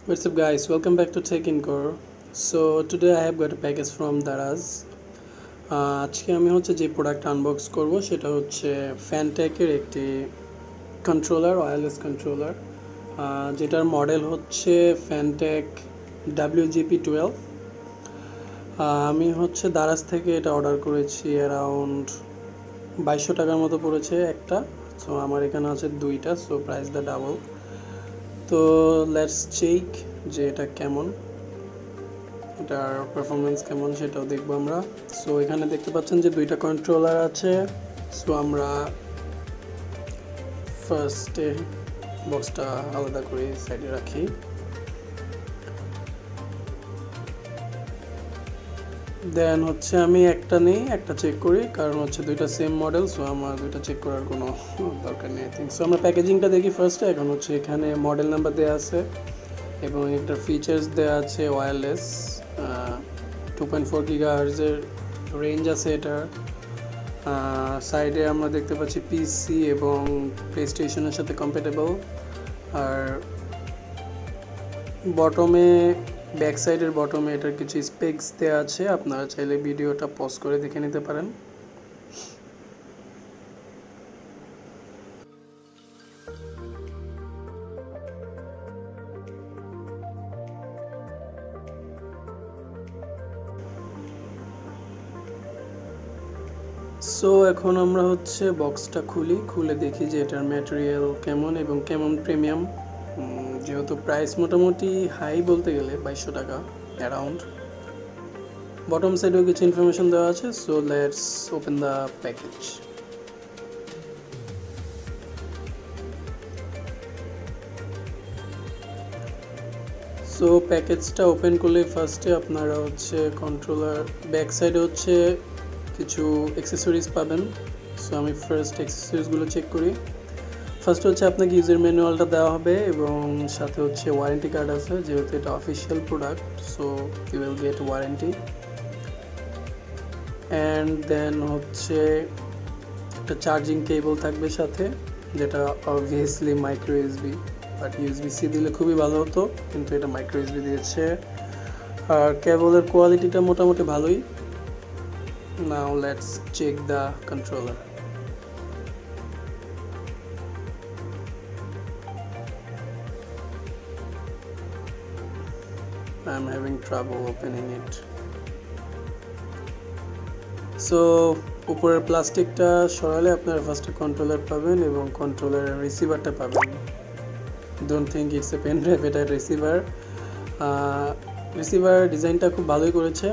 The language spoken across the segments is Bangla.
What's up guys, welcome back to TechEncore. So today I have got a package from Daraz. আজকে আমি যে প্রোডাক্ট আনবক্স করব সেটা হচ্ছে ফ্যানটেকের একটি কন্ট্রোলার, ওয়্যারলেস কন্ট্রোলার, যেটার মডেল হচ্ছে ফ্যানটেক WGP12। আমি দারাজ থেকে এটা অর্ডার করেছি, অ্যারাউন্ড 2200 টাকার মতো পড়েছে একটা। সো আমার এখানে আছে দুইটা, সো প্রাইস দ্য ডাবল। তো লেটস চেক যে এটা কেমন, এটার পারফরমেন্স কেমন সেটাও দেখবো আমরা। সো এখানে দেখতে পাচ্ছেন যে দুইটা কন্ট্রোলার আছে। সো আমরা ফার্স্টে বক্সটা আলাদা করে সাইডে রাখি। দেন আমি একটা নেই, একটা চেক করি, কারণ দুইটা সেম মডেল। সো আমার দুইটা চেক করার কোনো দরকার নেই আই থিঙ্ক। সো আমরা প্যাকেজিংটা দেখি ফার্স্টে। এখন এখানে মডেল নাম্বার দেওয়া আছে এবং একটা ফিচার্স দেওয়া আছে ওয়্যারলেস, 2.4 গিগাহার্জের রেঞ্জ আছে এটার। সাইডে আমরা দেখতে পাচ্ছি পিসি এবং প্লে স্টেশনের সাথে কম্প্যাটেবল। আর বটমে, ব্যাক সাইডের বটমে এটার কিছু স্পেক্স দেওয়া আছে, আপনারা চাইলে ভিডিওটা পজ করে দেখে নিতে পারেন। সো এখন আমরা বক্সটা খুলে দেখি যে এটার ম্যাটেরিয়াল কেমন এবং কেমন প্রিমিয়াম। যেহেতু প্রাইস মোটামুটি হাই বলতে গেলে 2200 টাকা অ্যারাউন্ড। বটম সাইডেও কিছু ইনফরমেশন দেওয়া আছে। So let's open the package. So প্যাকেজটা ওপেন করলে ফার্স্টে আপনারা কন্ট্রোলার ব্যাক সাইডে কিছু অ্যাক্সেসরিজ পাবেন। সো আমি ফার্স্ট অ্যাক্সেসরিজগুলো চেক করি। ফার্স্ট আপনাকে ইউজার ম্যানুয়ালটা দেওয়া হবে এবং সাথে ওয়ারেন্টি কার্ড আছে, যেহেতু এটা official product. So you will get warranty. And then একটা চার্জিং কেবল থাকবে সাথে, যেটা obviously micro USB, but USB C দিলে খুবই ভালো হতো, কিন্তু এটা মাইক্রো ইউএসবি দিয়েছে। আর কেবলের কোয়ালিটিটা মোটামুটি ভালোই। Now let's check the controller. I'm having trouble opening it. So উপরের প্লাস্টিকটা সরালে আপনারা ফার্স্টে কন্ট্রোলার পাবেন এবং কন্ট্রোলারের রিসিভারটা পাবেন। Don't think it's a pen drive, এটা রিসিভার ডিজাইনটা খুব ভালোই করেছে,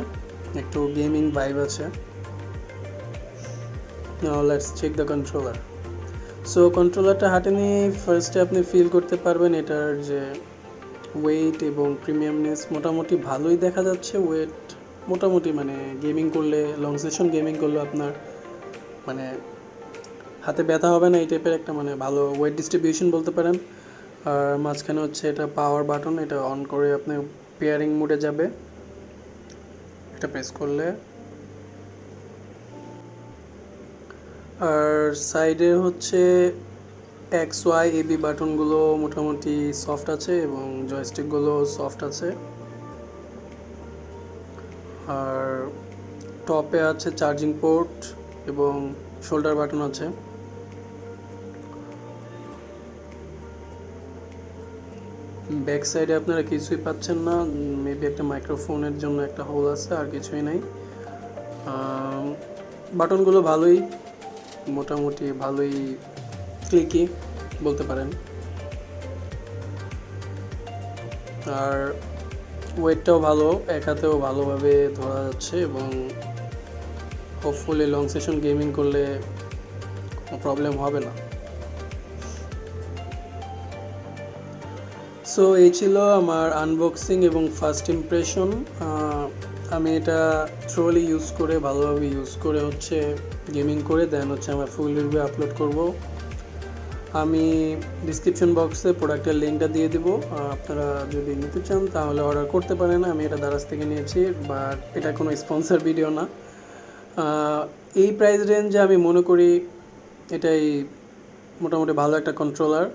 একটু গেমিং ভাইব আছে। Now let's check the controller. So কন্ট্রোলারটা হাতে নিয়ে ফার্স্টে আপনি ফিল করতে পারবেন এটার যে ওয়েট এবং প্রিমিয়ামনেস মোটামুটি ভালোই দেখা যাচ্ছে। ওয়েট মোটামুটি গেমিং করলে, লং সেশন গেমিং করলে আপনার হাতে ব্যথা হবে না, এই টাইপের একটা ভালো ওয়েট ডিস্ট্রিবিউশন বলতে পারেন। আর মাঝখানে এটা পাওয়ার বাটন, এটা অন করে আপনি পেয়ারিং মোডে যাবে, এটা প্রেস করলে। আর সাইডে XY AB বাটনগুলো মোটামুটি সফট আছে এবং জয়স্টিকগুলো সফট আছে। আর টপে আছে চার্জিং পোর্ট এবং শোল্ডার বাটন আছে। ব্যাক সাইডে আপনারা কিছুই পাচ্ছেন না, মেবি একটা মাইক্রোফোনের জন্য একটা হোল আছে, আর কিছুই নাই। বাটনগুলো ভালোই, মোটামুটি ভালোই ক্লিকি বলতে পারেন। আর ওয়েটটাও ভালো, এক হাতেও ভালোভাবে ধরা যাচ্ছে এবং হোপফুলি লং সেশন গেমিং করলে কোনো প্রবলেম হবে না। সো এই ছিল আমার আনবক্সিং এবং ফার্স্ট ইমপ্রেশন। আমি এটা থ্রোলি ইউজ করে, ভালোভাবে ইউজ করে গেমিং করে দেন আমার ফুল রিভিউ আপলোড করব। আমি ডিসক্রিপশন বক্সে প্রোডাক্টের লিঙ্কটা দিয়ে দেবো, আপনারা যদি নিতে চান তাহলে অর্ডার করতে পারেন। আমি এটা দারাজ থেকে নিয়েছি, বাট এটা কোনো স্পন্সর ভিডিও না। এই প্রাইস রেঞ্জে আমি মনে করি এটাই মোটামুটি ভালো একটা কন্ট্রোলার।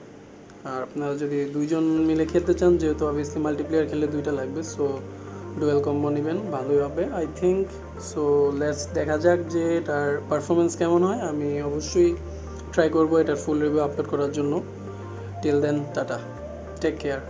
আর আপনারা যদি দুইজন মিলে খেলতে চান, যেহেতু অবভিয়াসলি মাল্টিপ্লেয়ার খেললে দুইটা লাগবে, সো ডুয়েল কম্বো নেবেন, ভালোই হবে আই থিঙ্ক। সো লেটস দেখা যাক যে এটার পারফরমেন্স কেমন হয়। আমি অবশ্যই ট্রাই করবো এটার ফুল রিভিউ আপলোড করার জন্য। Till then, tata, take care.